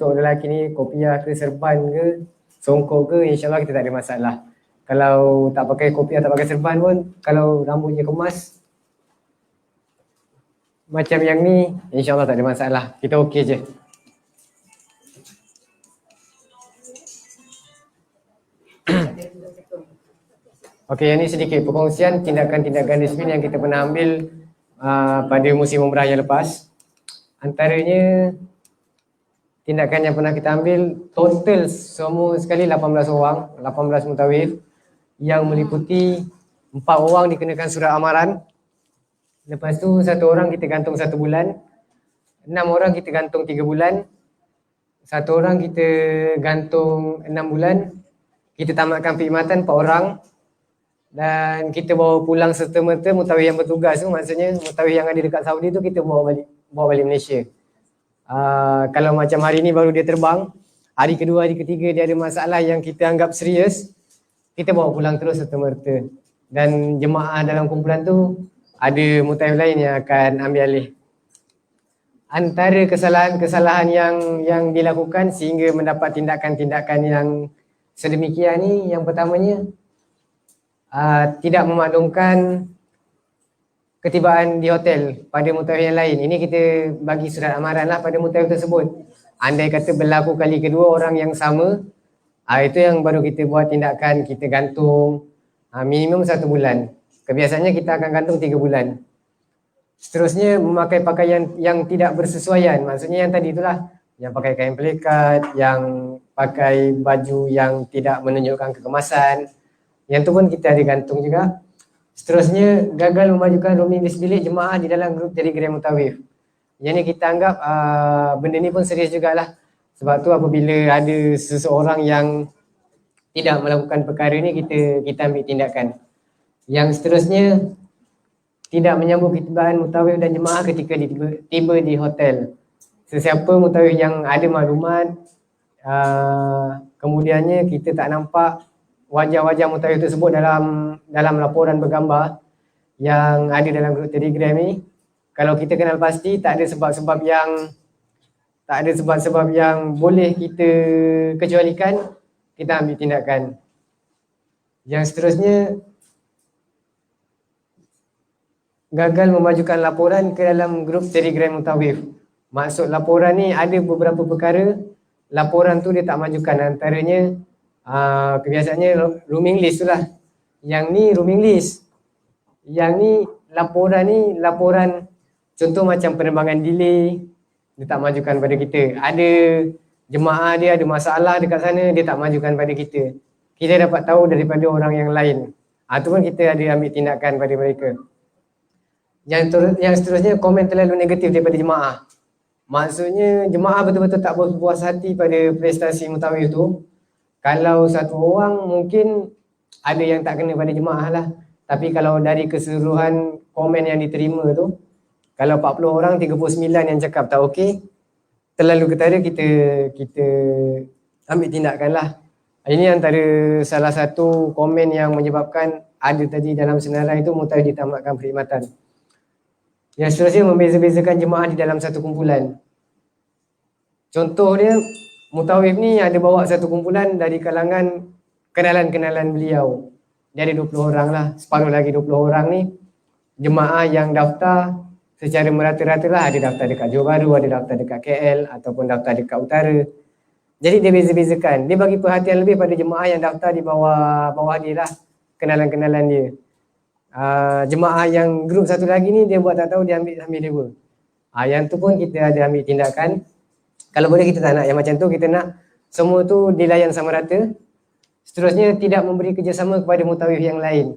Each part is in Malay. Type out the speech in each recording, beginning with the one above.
untuk lelaki ni kopiah ke, serban ke, songkok ke, insyaAllah kita tak ada masalah. Kalau tak pakai kopiah, tak pakai serban pun, kalau rambutnya kemas macam yang ni, insyaAllah tak ada masalah. Kita okey je. Okey, yang ni sedikit perkongsian tindakan-tindakan disiplin yang kita pernah ambil pada musim umrah yang lepas. Antaranya tindakan yang pernah kita ambil, total semua sekali 18 orang, 18 mutawif yang meliputi 4 orang dikenakan surat amaran. Lepas tu 1 orang kita gantung 1 bulan, 6 orang kita gantung 3 bulan, 1 orang kita gantung 6 bulan, kita tamatkan perkhidmatan 4 orang dan kita bawa pulang serta-merta mutawif yang bertugas tu, maksudnya mutawif yang ada dekat Saudi tu kita bawa balik Malaysia. Kalau macam hari ni baru dia terbang, hari kedua, hari ketiga dia ada masalah yang kita anggap serius, kita bawa pulang terus serta-merta. Dan jemaah dalam kumpulan tu ada mutawif lain yang akan ambil alih. Antara kesalahan-kesalahan yang dilakukan sehingga mendapat tindakan-tindakan yang sedemikian ni, yang pertamanya tidak memaklumkan ketibaan di hotel pada mutawif yang lain. Ini kita bagi surat amaran lah pada mutawif tersebut. Andai kata berlaku kali kedua orang yang sama, itu yang baru kita buat tindakan, kita gantung minimum 1 bulan. Kebiasaannya kita akan gantung 3 bulan. Seterusnya memakai pakaian yang tidak bersesuaian, maksudnya yang tadi itulah, yang pakai kain pelikat, yang pakai baju yang tidak menunjukkan kekemasan, yang tu pun kita ada gantung juga. Seterusnya gagal memajukan roaming list bilik jemaah di dalam grup Telegram mutawif. Yang ni kita anggap benda ni pun serius jugalah. Sebab tu apabila ada seseorang yang tidak melakukan perkara ni, kita ambil tindakan. Yang seterusnya, tidak menyambut ketibaan mutawif dan jemaah ketika tiba di hotel. Sesiapa mutawif yang ada maklumat, kemudiannya kita tak nampak wajah-wajah mutawif tersebut dalam laporan bergambar yang ada dalam grup Telegram ni, kalau kita kenal pasti tak ada sebab-sebab yang boleh kita kecualikan, kita ambil tindakan. Yang seterusnya, gagal memajukan laporan ke dalam grup Telegram mutawif. Maksud laporan ni ada beberapa perkara, laporan tu dia tak majukan. Antaranya kebiasaannya roaming list tu lah. Yang ni roaming list. Yang ni laporan contoh macam penerbangan delay, dia tak majukan pada kita. Ada jemaah dia ada masalah dekat sana, dia tak majukan pada kita. Kita dapat tahu daripada orang yang lain. Tu pun kita ada ambil tindakan pada mereka. Yang seterusnya, komen terlalu negatif daripada jemaah. Maksudnya jemaah betul-betul tak berpuas hati pada prestasi mutawif tu. Kalau 1 orang mungkin ada yang tak kena pada jemaah lah. Tapi kalau dari keseluruhan komen yang diterima tu, kalau 40 orang, 39 yang cakap tak okey, terlalu ketara, kita ambil tindakan lah. Ini antara salah satu komen yang menyebabkan ada tadi dalam senarai itu mutawif ditamatkan perkhidmatan. Yang seterusnya, membeza-bezakan jemaah di dalam satu kumpulan. Contoh dia, mutawif ni ada bawa satu kumpulan dari kalangan kenalan-kenalan beliau. Dia ada 20 orang lah, separuh lagi 20 orang ni jemaah yang daftar secara merata-rata lah. Ada daftar dekat Johor Bahru, ada daftar dekat KL ataupun daftar dekat utara. Jadi dia beza-bezakan, dia bagi perhatian lebih pada jemaah yang daftar di bawah dia lah, kenalan-kenalan dia. Jemaah yang grup satu lagi ni dia buat tak tahu, dia ambil dia. Yang tu pun kita ada ambil tindakan. Kalau boleh kita tak nak yang macam tu, kita nak semua tu dilayan sama rata. Seterusnya, tidak memberi kerjasama kepada mutawif yang lain.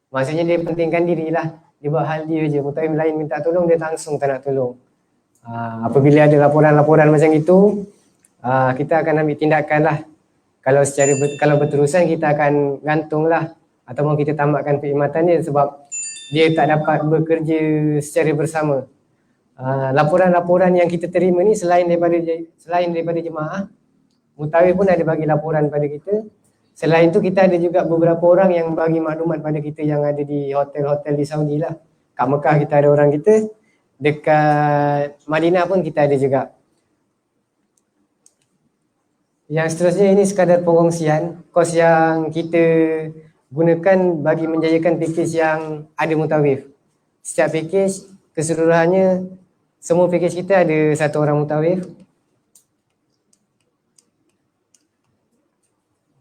Maksudnya dia pentingkan dirilah, dia buat hal dia je. Mutawif lain minta tolong, dia langsung tak nak tolong. Apabila ada laporan-laporan macam itu, kita akan ambil tindakan lah. Kalau berterusan, kita akan gantung lah, ataupun kita tamatkan perkhidmatan dia sebab dia tak dapat bekerja secara bersama. Laporan-laporan yang kita terima ni selain daripada jemaah, mutawif pun ada bagi laporan pada kita. Selain tu kita ada juga beberapa orang yang bagi maklumat pada kita yang ada di hotel-hotel di Saudi lah. Kat Mekah kita ada orang kita, dekat Madinah pun kita ada juga. Yang seterusnya ini sekadar perkongsian kos yang kita gunakan bagi menjayakan package yang ada mutawif. Setiap package keseluruhannya, semua package kita ada satu orang mutawif.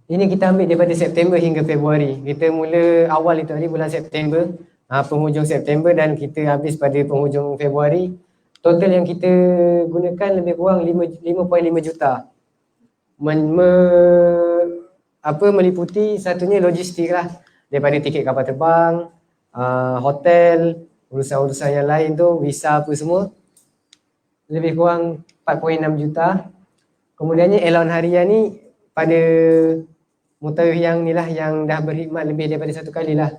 Ini kita ambil daripada September hingga Februari. Kita mula awal itu hari bulan September, penghujung September, dan kita habis pada penghujung Februari. Total yang kita gunakan lebih kurang 5.5 juta. Meliputi satunya logistik lah, daripada tiket kapal terbang, hotel, urusan-urusan yang lain tu, visa apa semua, lebih kurang 4.6 juta. Kemudiannya allowance harian ni pada mutawif yang ni lah, yang dah berkhidmat lebih daripada satu kali lah.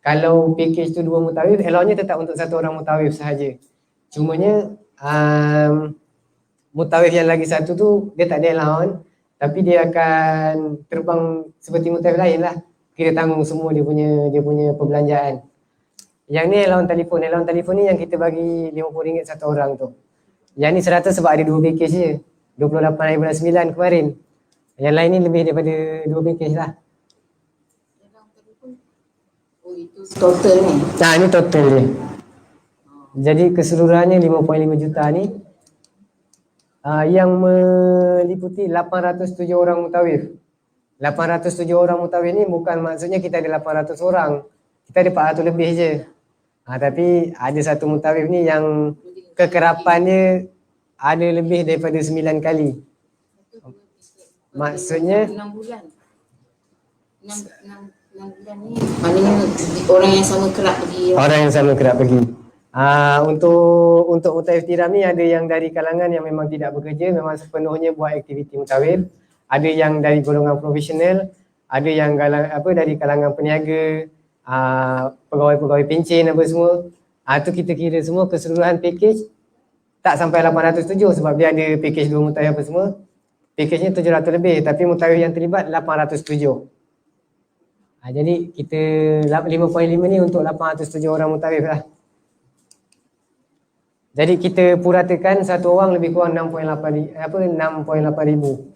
Kalau package tu 2 mutawif, allowance-nya tetap untuk 1 orang mutawif sahaja. Cumanya mutawif yang lagi satu tu dia tak ada allowance, tapi dia akan terbang seperti mutawif lain lah. Kita tanggung semua dia punya perbelanjaan. Yang ni allowance telefon ni yang kita bagi RM50 satu orang tu. Yang ni 100 sebab ada 2 package je. 28.9 kemarin. Yang lain ni lebih daripada 2 package lah. Oh, itu total ni? Ni total dia. Jadi keseluruhannya 5.5 juta ni. Yang meliputi 807 orang mutawif. 807 orang mutawif ni bukan maksudnya kita ada 800 orang. Kita ada 400 lebih je. Tapi ada satu mutawif ni yang kekerapannya ada lebih daripada 9 kali. Maksudnya 6 bulan. 6 bulan ni maknanya orang yang sama kerap pergi. Orang yang sama kerap pergi. Untuk mutawif tiram ni ada yang dari kalangan yang memang tidak bekerja, memang sepenuhnya buat aktiviti mutawif. Ada yang dari golongan profesional, ada yang dari kalangan peniaga, pegawai-pegawai pencen apa semua. Tu kita kira semua keseluruhan package tak sampai 807 sebab dia ada package 2 mutawif apa semua. Package-nya 700 lebih, tapi mutawif yang terlibat 807. Jadi kita 5.5 ni untuk 807 orang mutawif lah. Jadi kita puratakan satu orang lebih kurang 6.8 ribu.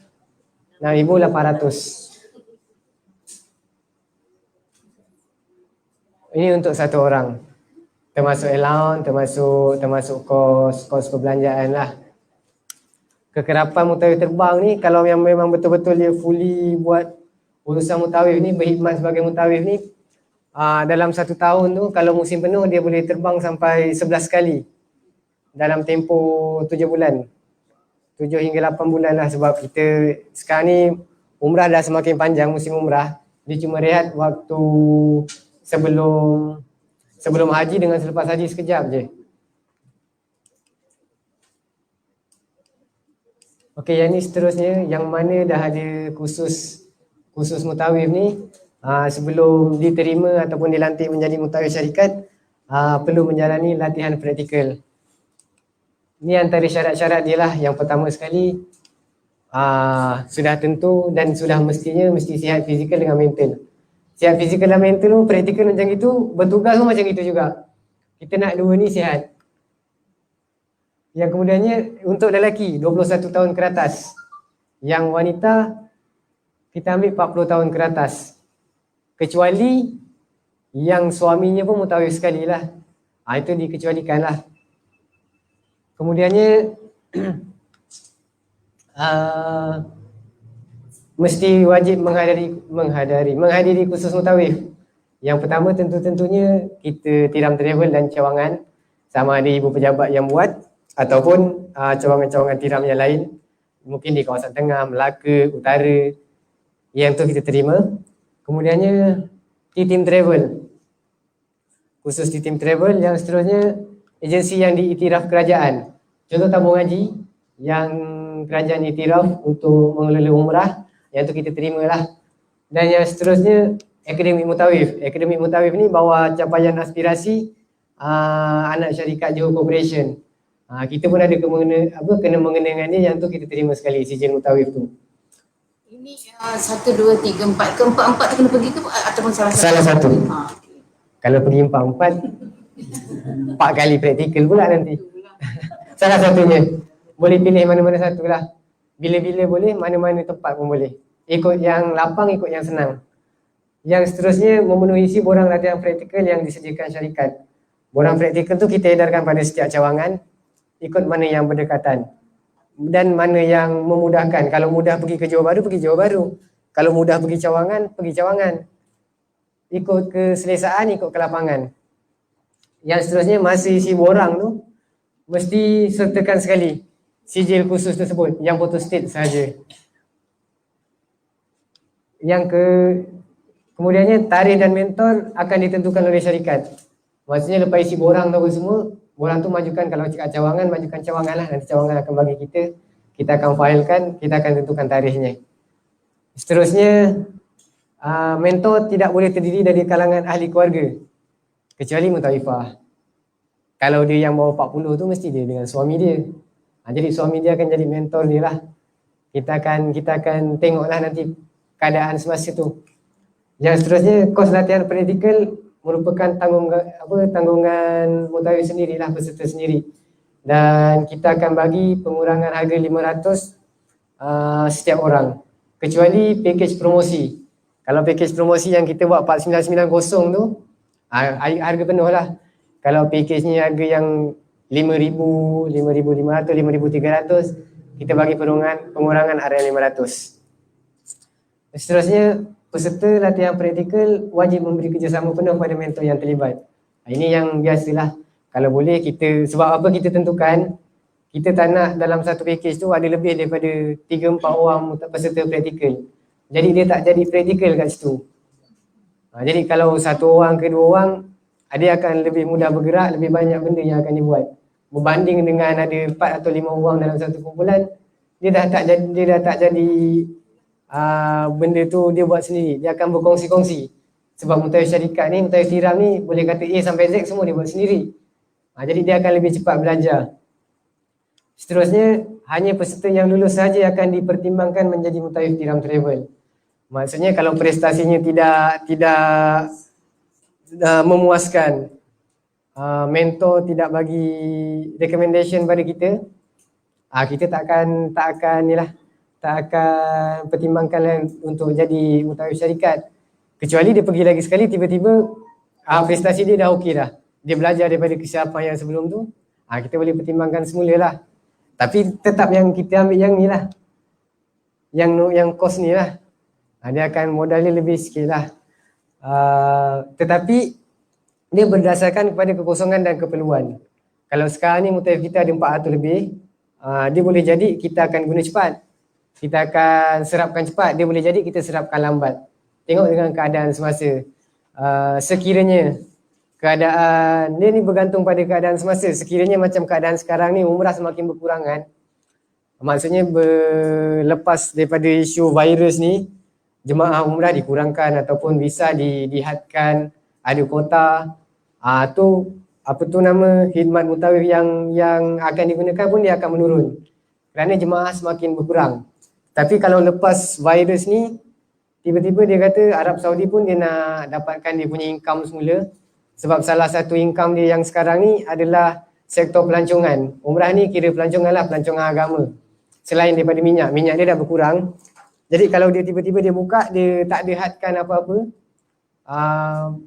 6,800. Ini untuk satu orang. Termasuk allowance, termasuk kos perbelanjaan lah. Kekerapan mutawif terbang ni, kalau yang memang betul-betul dia fully buat urusan mutawif ni, berkhidmat sebagai mutawif ni, dalam 1 tahun tu, kalau musim penuh dia boleh terbang sampai 11 kali dalam tempoh 7 bulan. 7 hingga 8 bulan lah, sebab kita sekarang ni umrah dah semakin panjang, musim umrah. Dia cuma rehat waktu sebelum haji dengan selepas haji sekejap je. Okey, yang ni seterusnya, yang mana dah ada khusus mutawif ni, sebelum diterima ataupun dilantik menjadi mutawif syarikat, perlu menjalani latihan praktikal. Ini antara syarat-syarat dia lah. Yang pertama sekali, sudah tentu dan sudah mesti sihat fizikal dengan mental. Sihat fizikal dan mental tu, praktikal macam itu, bertugas pun macam itu juga. Kita nak dua ni sihat. Yang kemudiannya untuk lelaki 21 tahun ke atas. Yang wanita kita ambil 40 tahun ke atas. Kecuali yang suaminya pun mutawif sekali lah. Itu dikecualikan lah. Kemudiannya mesti wajib menghadiri kursus mutawif. Yang pertama tentunya kita tiram travel dan cawangan, sama ada ibu pejabat yang buat ataupun cawangan-cawangan tiram yang lain, mungkin di kawasan tengah, Melaka, utara, yang tu kita terima. Kemudiannya T-Team Travel, khusus T-Team Travel. Yang seterusnya agensi yang diiktiraf kerajaan, contoh tabung haji yang kerajaan iktiraf untuk mengelola umrah, yang tu kita terima lah. Dan yang seterusnya Akademik Mutawif. Akademik Mutawif ni bawa capaian aspirasi anak syarikat Johor Corporation. Kita pun ada kena mengena dengan dia, yang tu kita terima sekali sijil Mutawif tu. Ini 1, 2, 3, 4 ke 4 tu kena pergi ke ataupun salah satu? Salah satu. Kalau pergi 4 kali praktikal pula nanti. Salah satunya. Boleh pilih mana-mana satu lah. Bila-bila boleh, mana-mana tempat pun boleh. Ikut yang lapang, ikut yang senang. Yang seterusnya memenuhi isi borang latihan praktikal yang disediakan syarikat. Borang praktikal tu kita edarkan pada setiap cawangan, ikut mana yang berdekatan dan mana yang memudahkan. Kalau mudah pergi ke Johor Bahru, pergi Johor Bahru. Kalau mudah pergi cawangan, pergi cawangan. Ikut keselesaan, ikut ke lapangan. Yang seterusnya masa isi borang tu mesti sertakan sekali sijil khusus tersebut yang photostat sahaja. Yang kemudiannya tarikh dan mentor akan ditentukan oleh syarikat. Maksudnya lepas isi borang tu semua, borang tu majukan, kalau kat cawangan, majukan cawangan lah. Nanti cawangan akan bagi kita akan filekan, kita akan tentukan tarikhnya. Seterusnya, mentor tidak boleh terdiri dari kalangan ahli keluarga kecuali mutawifah. Kalau dia yang bawah 40 tu mesti dia dengan suami dia. Jadi suami dia akan jadi mentor dia lah. Kita akan tengoklah nanti keadaan semasa tu. Yang seterusnya, kos latihan praktikal merupakan tanggungan mutawif sendirilah, peserta sendiri. Dan kita akan bagi pengurangan harga 500 setiap orang. Kecuali package promosi. Kalau package promosi yang kita buat 4990 tu, harga penuh lah. Kalau package-nya harga yang 5,000, 5,500, 5,300, kita bagi pengurangan area 500. Seterusnya, peserta latihan praktikal wajib memberi kerjasama penuh pada mentor yang terlibat. Ini yang biasalah. Kalau boleh kita, sebab apa kita tentukan, kita tak nak dalam satu package tu ada lebih daripada 3-4 orang peserta praktikal. Jadi dia tak jadi praktikal kat situ. Jadi kalau 1 orang ke 2 orang, dia akan lebih mudah bergerak, lebih banyak benda yang akan dibuat. Berbanding dengan ada 4 atau 5 orang dalam satu kumpulan, dia dah tak jadi benda tu dia buat sendiri. Dia akan berkongsi-kongsi. Sebab mutawif syarikat ni, mutawif tiram ni boleh kata A sampai Z semua dia buat sendiri. Jadi dia akan lebih cepat belajar. Seterusnya, hanya peserta yang lulus sahaja akan dipertimbangkan menjadi mutawif tiram travel. Maksudnya kalau prestasinya tidak memuaskan, mentor tidak bagi recommendation pada kita, kita tak akan pertimbangkan untuk jadi mutawif syarikat. Kecuali dia pergi lagi sekali, tiba-tiba prestasi dia dah okey dah. Dia belajar daripada kesiapan yang sebelum tu, kita boleh pertimbangkan semula lah. Tapi tetap yang kita ambil yang ni lah, yang kos ni lah. Dia akan modalnya lebih sikit lah. Tetapi dia berdasarkan kepada kekosongan dan keperluan. Kalau sekarang ni mutawif kita ada 400 lebih, dia boleh jadi kita akan guna cepat. Kita akan serapkan cepat, dia boleh jadi kita serapkan lambat. Tengok dengan keadaan semasa. Sekiranya keadaan, dia ni bergantung pada keadaan semasa. Sekiranya macam keadaan sekarang ni, umrah semakin berkurangan. Maksudnya lepas daripada isu virus ni, jemaah umrah dikurangkan ataupun visa dihadkan, ada kota. Khidmat mutawif yang akan digunakan pun dia akan menurun. Kerana jemaah semakin berkurang. Tapi kalau lepas virus ni, tiba-tiba dia kata Arab Saudi pun dia nak dapatkan dia punya income semula. Sebab salah satu income dia yang sekarang ni adalah sektor pelancongan. Umrah ni kira pelancongan lah, pelancongan agama. Selain daripada minyak dia dah berkurang. Jadi kalau dia tiba-tiba dia buka, dia tak ada hadkan apa-apa,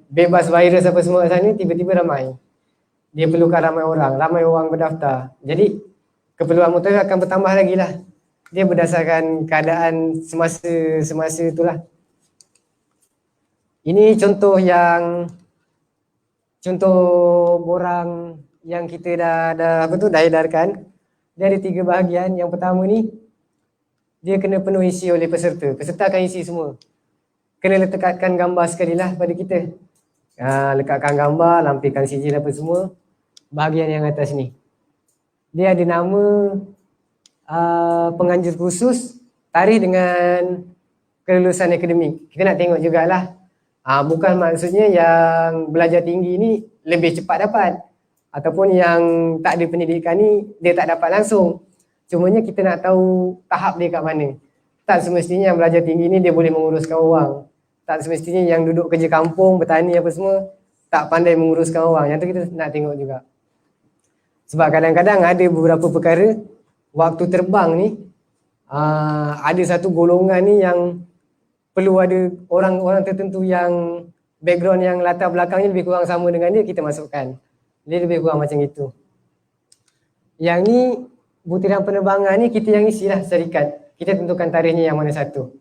bebas virus apa semua kat sana, tiba-tiba ramai. Dia perlukan ramai orang berdaftar. Jadi keperluan mutawif akan bertambah lagi lah. Dia berdasarkan keadaan semasa itulah. Ini contoh borang yang kita dah edarkan. Dia ada 3 bahagian. Yang pertama ni, dia kena penuh isi oleh peserta. Peserta akan isi semua. Kena letakkan gambar sekali lah pada kita. Lekatkan gambar, lampirkan sijil apa semua. Bahagian yang atas ni, dia ada nama penganjur khusus, tarikh dengan kelulusan akademik. Kita nak tengok jugalah. Bukan maksudnya yang belajar tinggi ni lebih cepat dapat. Ataupun yang tak ada pendidikan ni, dia tak dapat langsung. Cumanya kita nak tahu tahap dia kat mana. Tak semestinya yang belajar tinggi ni dia boleh menguruskan orang. Tak semestinya yang duduk kerja kampung, bertani apa semua, tak pandai menguruskan orang. Yang tu kita nak tengok juga. Sebab kadang-kadang ada beberapa perkara, waktu terbang ni, ada satu golongan ni yang perlu ada orang-orang tertentu yang background yang latar belakangnya lebih kurang sama dengan dia, kita masukkan. Dia lebih kurang macam itu. Yang ni butiran penerbangan ni kita yang isilah syarikat. Kita tentukan tarikhnya yang mana satu.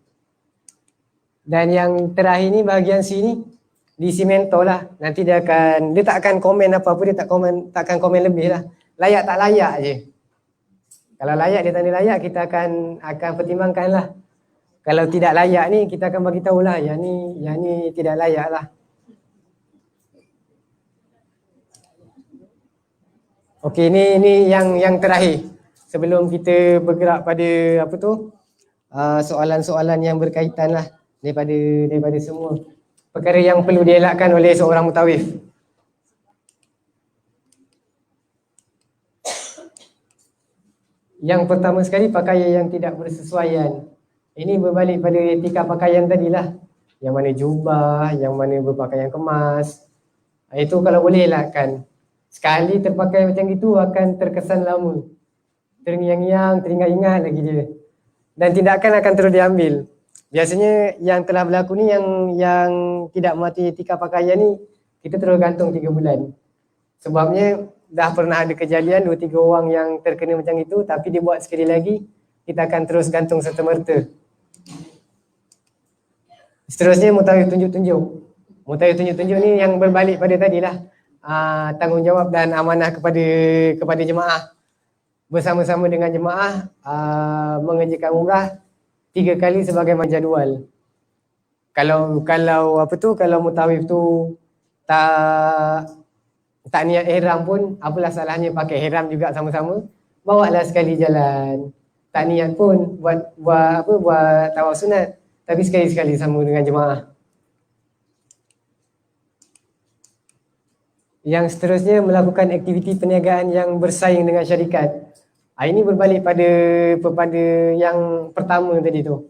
Dan yang terakhir ni bahagian C ni diisi mentor lah. Nanti dia tak akan komen apa-apa, dia tak akan komen lebih lah. Layak tak layak je. Kalau layak dia tanda layak, kita akan pertimbangkan lah. Kalau tidak layak ni kita akan bagi tahu lah yang ni tidak layak lah. Okey, ni yang terakhir. Sebelum kita bergerak pada soalan-soalan yang berkaitan lah daripada semua perkara yang perlu dielakkan oleh seorang mutawif. Yang pertama sekali, pakaian yang tidak bersesuaian. Ini berbalik pada etika pakaian tadilah. Yang mana jubah, yang mana berpakaian kemas. Itu kalau boleh elakkan. Sekali terpakai macam itu akan terkesan lama. Terngiang-ngiang, teringat-ingat lagi dia. Dan tindakan akan terus diambil. Biasanya yang telah berlaku ni yang tidak mematuhi etika pakaian ni, kita terus gantung 3 bulan. Sebabnya dah pernah ada kejadian 2-3 orang yang terkena macam itu, tapi dia buat sekali lagi, kita akan terus gantung serta-merta. Seterusnya mutawif tunjuk-tunjuk. Mutawif tunjuk-tunjuk ni yang berbalik pada tadilah. Tanggungjawab dan amanah kepada jemaah. Bersama-sama dengan jemaah mengerjakan umrah 3 kali sebagai jadual. Kalau mutawif tu tak niat ihram pun, apalah salahnya pakai ihram juga sama-sama. Bawalah sekali jalan. Tak niat pun buat tawaf sunat, tapi sekali-sekali sama dengan jemaah. Yang seterusnya, melakukan aktiviti perniagaan yang bersaing dengan syarikat. Ini berbalik pada yang pertama tadi tu.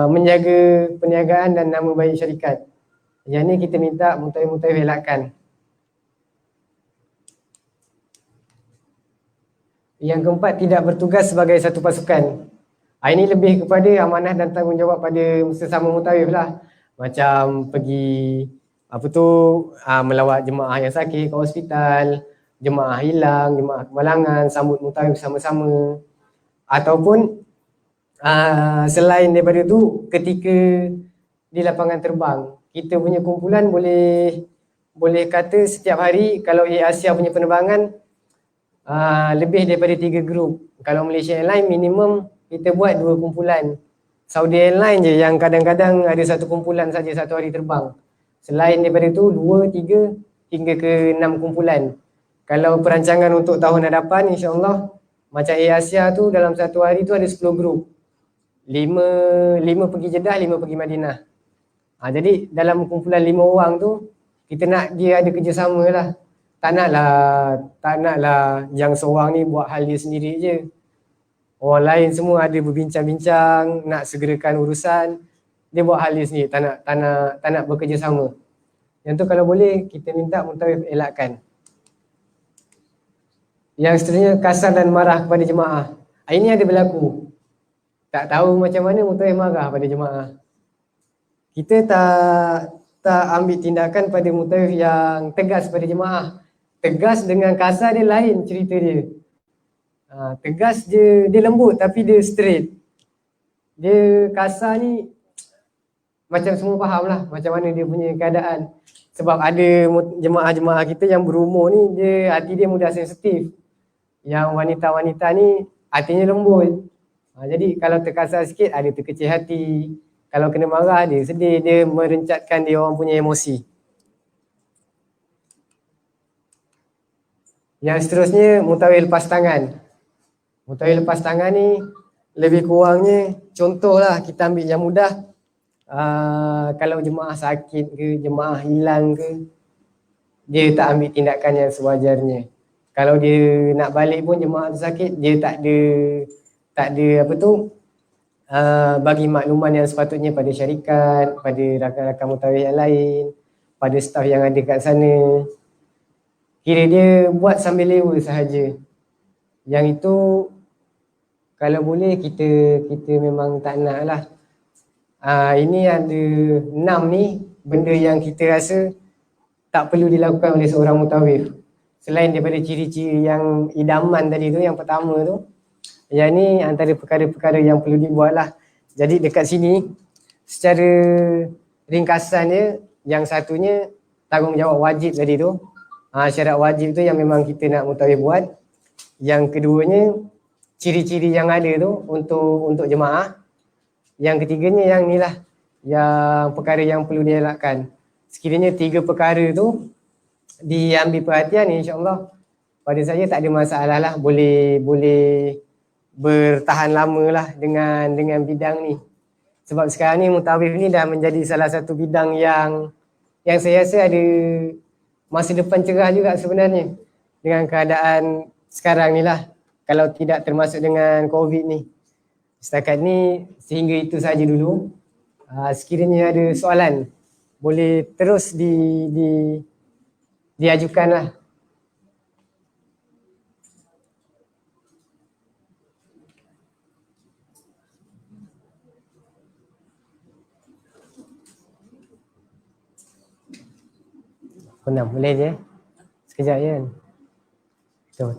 Menjaga perniagaan dan nama baik syarikat. Yang ni kita minta mutawif elakkan. Yang keempat, tidak bertugas sebagai satu pasukan. Ini lebih kepada amanah dan tanggungjawab pada sesama mutawif lah. Macam pergi melawat jemaah yang sakit ke hospital, jemaah hilang, jemaah kemalangan, sambut mutawif sama-sama. Ataupun selain daripada tu, ketika di lapangan terbang, kita punya kumpulan boleh kata setiap hari kalau Air Asia punya penerbangan lebih daripada 3 grup. Kalau Malaysia Airlines minimum kita buat 2 kumpulan. Saudi Airlines je yang kadang-kadang ada satu kumpulan saja satu hari terbang. Selain daripada tu 2, 3 hingga ke 6 kumpulan. Kalau perancangan untuk tahun hadapan, insyaAllah macam Air Asia tu dalam satu hari tu ada 10 grup. 5 pergi Jeddah, 5 pergi Madinah. Jadi dalam kumpulan 5 orang tu kita nak dia ada kerjasama lah. Tak naklah yang seorang ni buat hal dia sendiri je. Orang lain semua ada berbincang-bincang, nak segerakan urusan, dia buat hal dia sendiri, tak nak bekerjasama. Yang tu kalau boleh kita minta mutawif elakkan. Yang seterusnya, kasar dan marah kepada jemaah. Ini ada berlaku. Tak tahu macam mana mutawif marah pada jemaah. Kita tak ambil tindakan pada mutawif yang tegas pada jemaah. Tegas dengan kasar dia lain cerita dia. Tegas dia lembut tapi dia straight. Dia kasar ni macam semua faham lah macam mana dia punya keadaan. Sebab ada jemaah-jemaah kita yang berumur ni, hati dia mudah sensitif. Yang wanita-wanita ni hatinya lembut. Jadi kalau terkasar sikit ada terkecil hati. Kalau kena marah dia sedih, dia merencatkan dia orang punya emosi. Yang seterusnya, mutawif lepas tangan. Mutawif lepas tangan ni lebih kurangnya, contohlah kita ambil yang mudah. Kalau jemaah sakit ke, jemaah hilang ke, dia tak ambil tindakan yang sewajarnya. Kalau dia nak balik pun jemaah tu sakit, dia tak ada bagi makluman yang sepatutnya pada syarikat, pada rakan-rakan mutawif yang lain, pada staf yang ada kat sana. Kira dia buat sambil lewa sahaja. Yang itu kalau boleh kita memang tak nak lah. Ini ada 6 ni benda yang kita rasa tak perlu dilakukan oleh seorang mutawif. Selain daripada ciri-ciri yang idaman tadi tu, yang pertama tu, yang ni antara perkara-perkara yang perlu dibuat lah. Jadi dekat sini, secara ringkasannya, yang satunya tanggungjawab wajib tadi tu. Syarat wajib tu yang memang kita nak mutawif buat. Yang keduanya, ciri-ciri yang ada tu untuk jemaah. Yang ketiganya yang ni lah, yang perkara yang perlu dielakkan. Sekiranya 3 perkara tu diambil perhatian, insyaAllah pada saya tak ada masalah lah, boleh bertahan lama lah dengan bidang ni. Sebab sekarang ni mutawif ni dah menjadi salah satu bidang yang saya rasa ada masa depan cerah juga sebenarnya dengan keadaan sekarang ni lah, kalau tidak termasuk dengan COVID ni. Setakat ni sehingga itu saja dulu. Sekiranya ada soalan, boleh terus diajukan lah. Pernah boleh je. Sekejap je kan. Betul.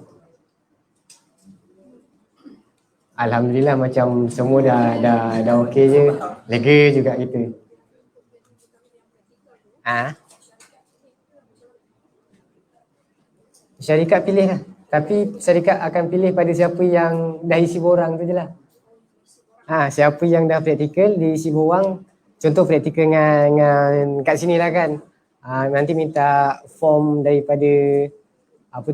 Alhamdulillah macam semua dah okey je. Lega juga kita. Syarikat pilih lah. Tapi syarikat akan pilih pada siapa yang dah isi borang tu je lah. Siapa yang dah praktikal diisi borang. Contoh praktikal dengan kat sini lah kan. Nanti minta form daripada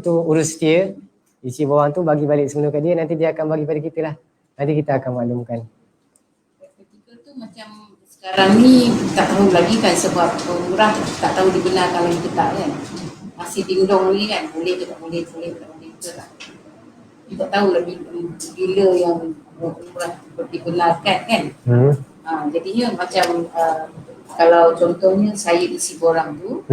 urus setia. Isi borang tu bagi balik semula kat dia. Nanti dia akan bagi pada kita lah. Nanti kita akan maklumkan. Praktikal tu macam sekarang ni tak tahu lagi kan, sebab umrah tak tahu dibenarkan lagi ke tak kan. Masih dingdong ni kan, boleh ke tak boleh ke tak. Kita tak tahu lagi bila yang umrah dibenarkan kan. Jadinya macam kalau contohnya saya isi borang tu,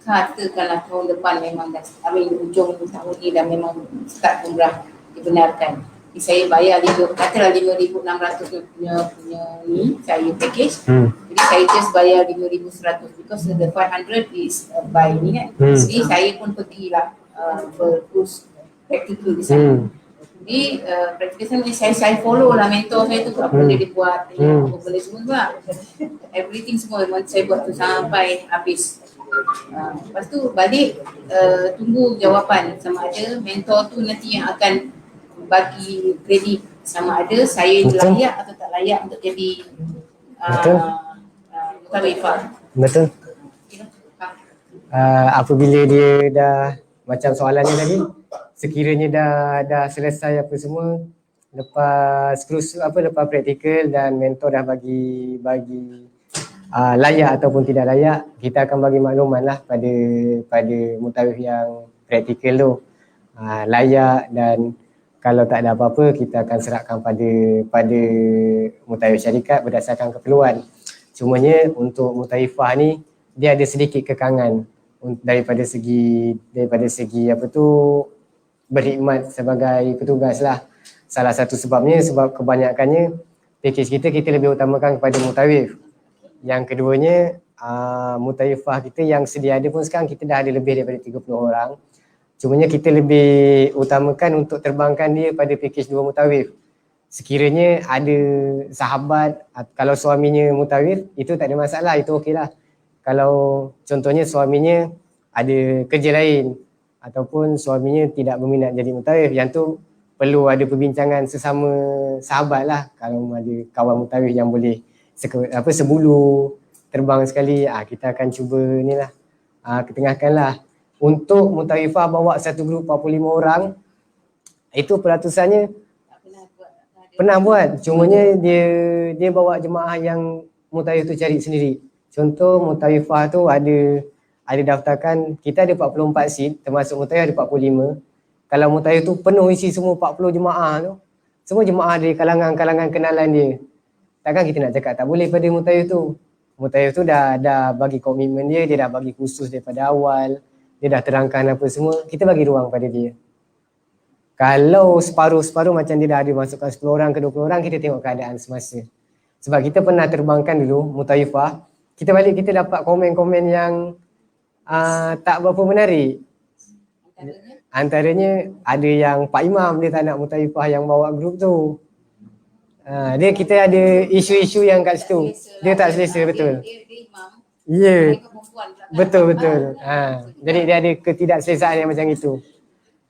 katakanlah tahun depan memang dah, ujung tahun ni dah memang start umrah dibenarkan. Saya bayar katalah 5,600 punya ni, saya package. Jadi saya just bayar 5,100 because the 500 is by ni kan. Jadi saya pun pergilah berkurs praktikal di sana. Jadi praktikal saya follow lah mentor saya tu, apa benda dia buat, apa benda semua tu lah. Everything semua memang saya buat tu sampai habis. Lepas tu balik tunggu jawapan sama ada mentor tu nanti yang akan bagi kredit, sama ada saya layak atau tak layak untuk jadi mutawifah. Betul. Apabila dia dah macam soalannya tadi, sekiranya dah selesai apa semua, lepas praktikal dan mentor dah bagi layak ataupun tidak layak, kita akan bagi makluman lah pada mutawif yang praktikal tu. Layak, dan kalau tak ada apa-apa kita akan serahkan pada mutawif syarikat berdasarkan keperluan. Cumanya untuk mutawifah ni dia ada sedikit kekangan daripada segi berkhidmat sebagai petugas lah. Salah satu sebabnya sebab kebanyakannya package kita lebih utamakan kepada mutawif. Yang keduanya mutawifah kita yang sedia ada pun sekarang kita dah ada lebih daripada 30 orang. Cumanya kita lebih utamakan untuk terbangkan dia pada package 2 mutawif. Sekiranya ada sahabat, kalau suaminya mutawif, itu tak ada masalah, itu okey lah. Kalau contohnya suaminya ada kerja lain ataupun suaminya tidak berminat jadi mutawif, yang tu perlu ada perbincangan sesama sahabat lah. Kalau ada kawan mutawif yang boleh sebulu terbang sekali, kita akan cuba ni lah, ketengahkan lah. Untuk mutawifah bawa satu grup 45 orang, itu peratusannya pernah buat. Cumanya dia bawa jemaah yang mutawif tu cari sendiri. Contoh mutawifah tu ada daftarkan, kita ada 44 seat, termasuk mutawif ada 45. Kalau mutawif tu penuh isi semua 40 jemaah tu, semua jemaah dari kalangan kenalan dia. Takkan kita nak cakap tak boleh pada mutawif tu. Mutawif tu dah bagi komitmen dia dah bagi khusus daripada awal, dia dah terangkan apa semua, kita bagi ruang pada dia. Kalau separuh-separuh macam dia dah ada masukkan 10 orang ke 20 orang, kita tengok keadaan semasa. Sebab kita pernah terbangkan dulu Mutaifah, kita balik kita dapat komen-komen yang tak berapa menarik. Antaranya ada yang Pak Imam dia tak nak Mutaifah yang bawa grup tu. Dia kita ada isu-isu yang kat situ. Dia tak selesa betul. Dia imam. Ya, Mereka perempuan pula kan. betul. Jadi dia ada ketidakselesaan yang macam itu.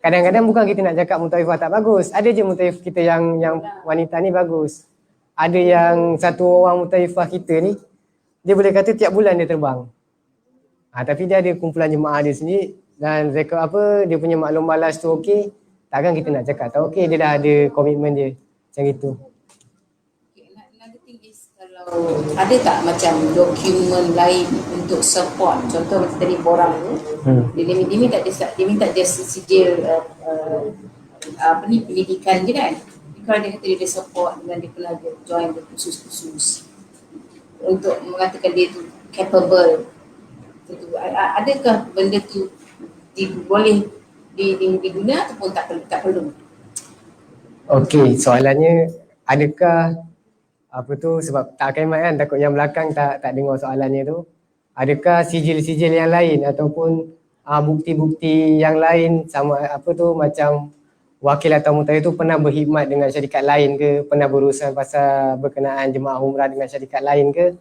Kadang-kadang bukan kita nak cakap Mutaifah tak bagus. Ada je Mutaifah kita yang wanita ni bagus. Ada yang satu orang Mutaifah kita ni, dia boleh kata tiap bulan dia terbang. Tapi dia ada kumpulan jemaah dia sendiri dan rekod apa, dia punya maklum balas tu okey. Takkan kita nak cakap tak okey, dia dah ada komitmen dia. Macam itu. Another thing is, kalau ada tak macam dokumen lain untuk support, contoh macam tadi borang tu, dia minta dia sijil apa ni, pendidikan je kan. Kalau dia kata dia support dan dia pernah join khusus-khusus untuk mengatakan dia tu capable. Adakah benda tu boleh diguna ataupun tak perlu? Okey, soalannya adakah apa tu, sebab tak khidmat kan, takut yang belakang tak dengar soalannya tu. Adakah sijil-sijil yang lain ataupun bukti-bukti yang lain sama apa tu, macam wakil atau mutair tu pernah berkhidmat dengan syarikat lain ke, pernah berurusan pasal berkenaan jemaah umrah dengan syarikat lain ke,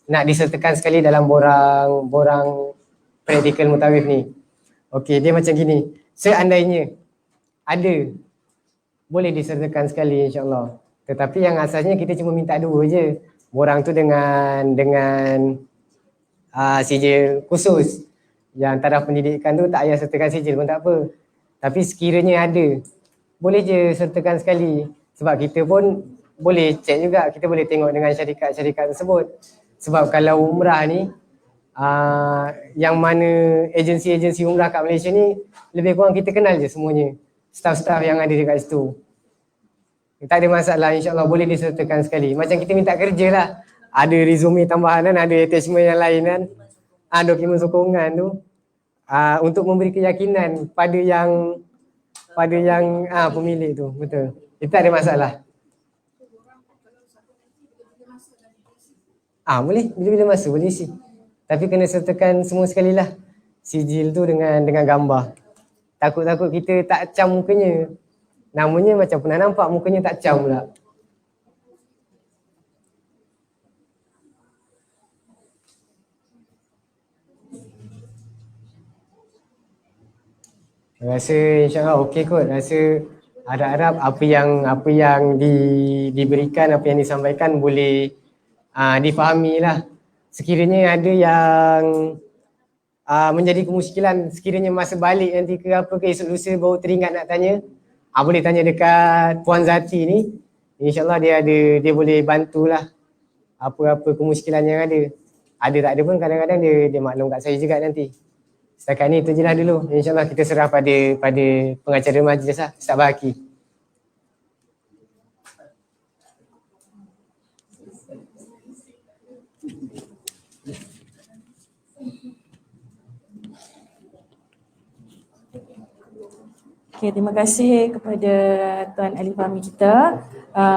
nak disertakan sekali dalam borang praktikal mutawif ni. Okey, dia macam gini. Seandainya ada, boleh disertakan sekali insya-Allah. Tetapi yang asalnya kita cuma minta 2 je. Borang tu dengan sijil khusus. Yang taraf pendidikan tu tak payah sertakan sijil pun tak apa. Tapi sekiranya ada, boleh je sertakan sekali. Sebab kita pun boleh cek juga, kita boleh tengok dengan syarikat-syarikat tersebut. Sebab kalau umrah ni, yang mana agensi-agensi umrah kat Malaysia ni, lebih kurang kita kenal je semuanya. Staff-staff yang ada dekat situ. Tak ada masalah, insyaAllah boleh disertakan sekali. Macam kita minta kerja lah. Ada resume tambahan kan, ada attachment yang lain kan. Dokumen sokongan tu. Untuk memberi keyakinan pada yang pemilik tu, betul. Itu tak ada masalah. Boleh, bila-bila masa boleh isi. Tapi kena sertakan semua sekali lah. Sijil tu dengan gambar. Takut-takut kita tak cam mukanya. Namanya macam pernah nampak, mukanya tak cam pula. Rasa insyaAllah okey kot. Rasa harap-harap apa yang diberikan, apa yang disampaikan boleh difahami lah. Sekiranya ada yang menjadi kemusykilan, sekiranya masa balik nanti ke apa ke, esok lusa baru teringat nak tanya, boleh tanya dekat Puan Zati ni. InsyaAllah dia boleh bantulah apa-apa kemusykilan yang ada. Ada tak ada pun kadang-kadang dia maklum kat saya juga nanti. Setakat ni itu je lah dulu. InsyaAllah kita serah pada pengacara majlis lah, Ustaz Bahaki. Okay, terima kasih kepada Tuan Ali Fahmi kita.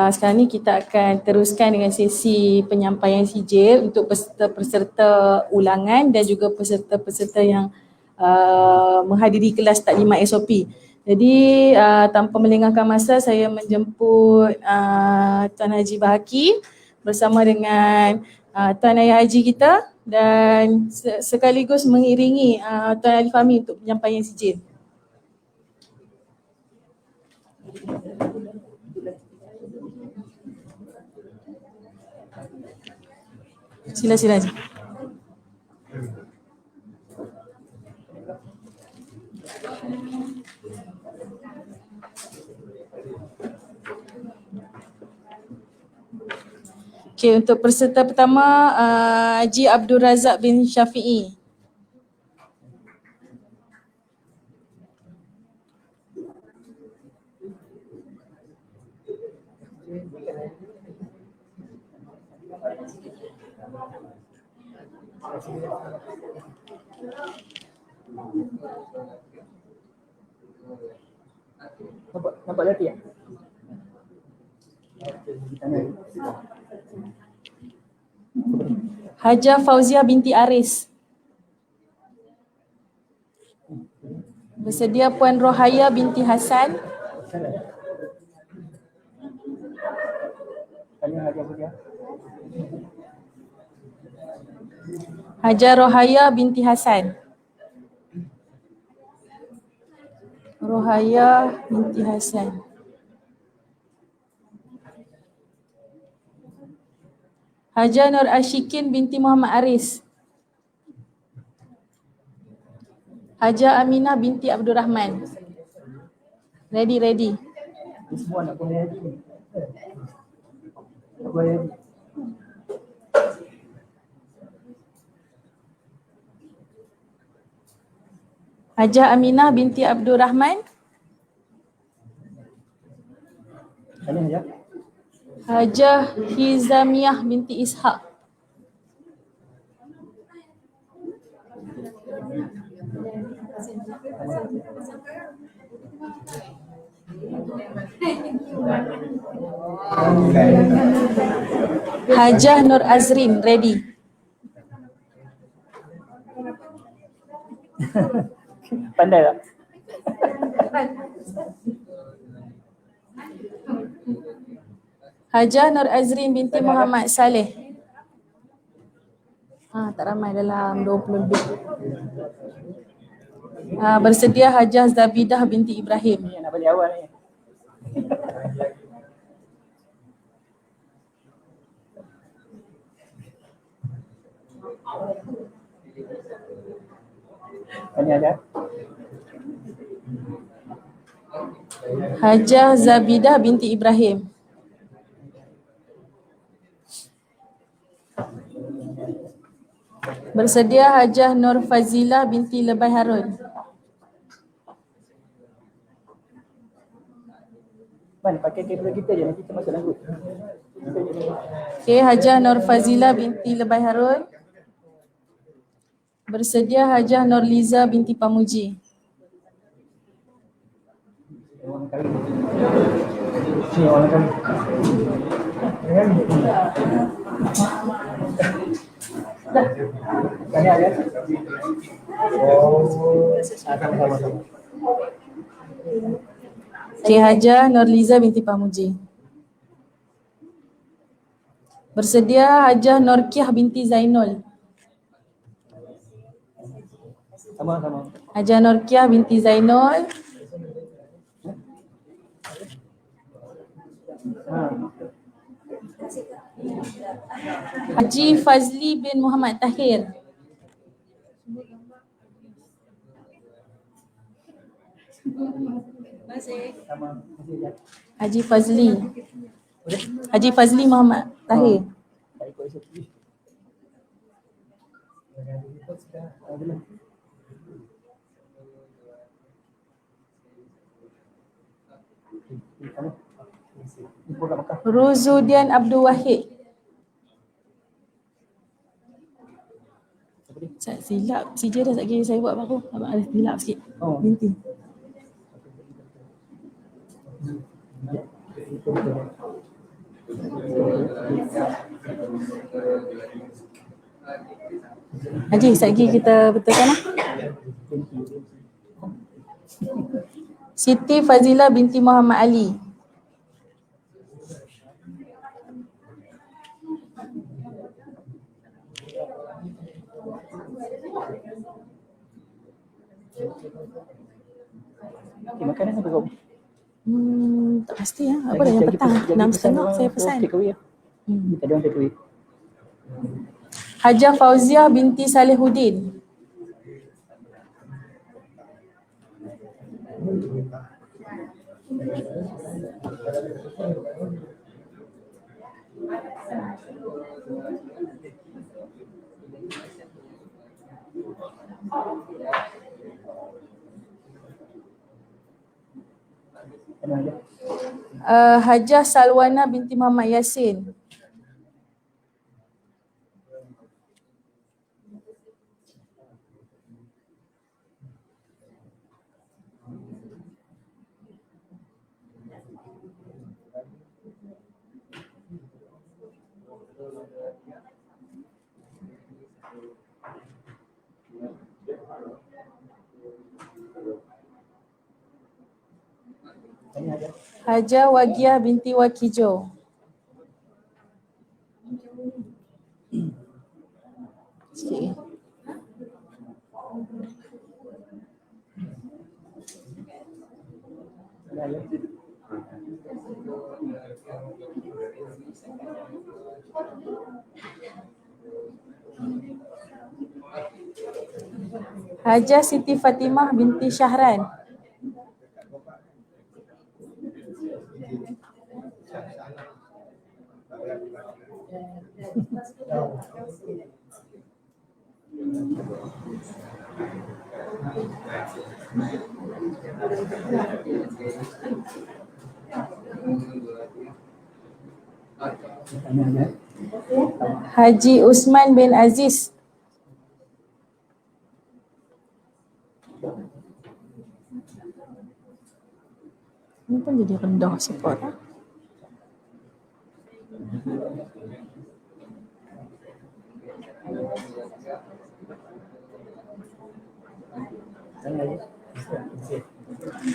Sekarang ni kita akan teruskan dengan sesi penyampaian sijil untuk peserta-peserta ulangan dan juga peserta-peserta yang menghadiri kelas taklimat SOP. Jadi tanpa melengahkan masa, saya menjemput Tuan Haji Bahaki bersama dengan Tuan Ayah Haji kita dan sekaligus mengiringi Tuan Ali Fahmi untuk penyampaian sijil. Sila Haji. Okay, untuk peserta pertama Haji Abdul Razak bin Syafi'i. Nampak lagi ya? Hajah Fauzia binti Aris. Bersedia Puan Rohaya binti Hassan. Hajah Rohaya binti Hassan. Rohaya binti Hassan. Hajah Nur Ashikin binti Muhammad Aris. Hajah Aminah binti Abdul Rahman. Ready. Ini semua nak boleh haji ni. Tak boleh haji. Hajah Aminah binti Abdul Rahman. Tanya aja. Hajah Hizamiah binti Ishaq. Hajah Nur Azrin, ready. Pandai tak? Hajah Nur Azrin binti Muhammad Saleh. Tak ramai, dalam 20 lebih. Bersedia Hajah Zabidah binti Ibrahim. Ni nak balik awal ni. Tanya aja. Hajah Zabidah binti Ibrahim. Bersedia Hajah Nur Fazilah binti Lebai Harun. Man, pakai kabel kita je, nanti kita masuk lagu. Okey, Hajah Nur Fazilah binti Lebai Harun. Bersedia Hajah Nur Liza binti Pamuji. Orang kali. Ni orang kali. Tanya aja. Sama-sama. Okey, Hajah Nur Liza binti Pamuji. Bersedia Hajah Norkiah binti Zainul. Sama-sama. Hajah Norkiah binti Zainul. Haji Fazli bin Muhammad Tahir. Sama. Haji Fazli. Haji Fazli Muhammad Tahir. Tak ikut SOP. Ruzudian Abdul Wahid. Silap, CJ dah tak kira saya buat apa-apa. Abang ada silap sikit. Oh. Binti. Haji, sekejap kita betulkan lah. Siti Fazilah binti Muhammad Ali. Okay, makanan apa kau? Tak pasti ya. Apa dah yang petang? 6.30 saya pesan. Take away lah. Kita ada orang take away. Hajah Fauziah binti Salihuddin. Hajah Salwana binti Muhammad Yasin. Haja Wagiah binti Wakijo. Sikit. Haja Siti Fatimah binti Syahran. Haji Usman bin Aziz. Ini pun jadi rendah support.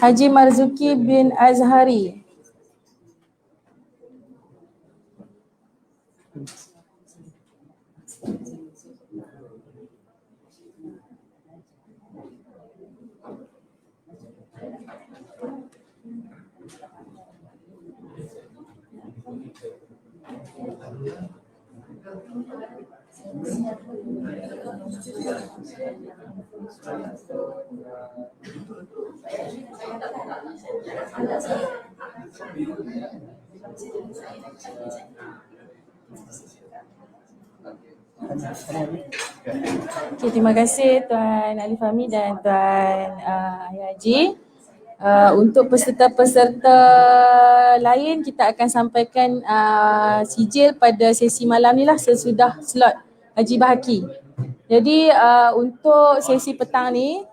Haji Marzuki bin Azhari. Okay, terima kasih Tuan Ali Fahmi dan Tuan Haji. Untuk peserta-peserta lain kita akan sampaikan sijil pada sesi malam ni lah sesudah slot Haji Bahaki. Jadi untuk sesi petang ni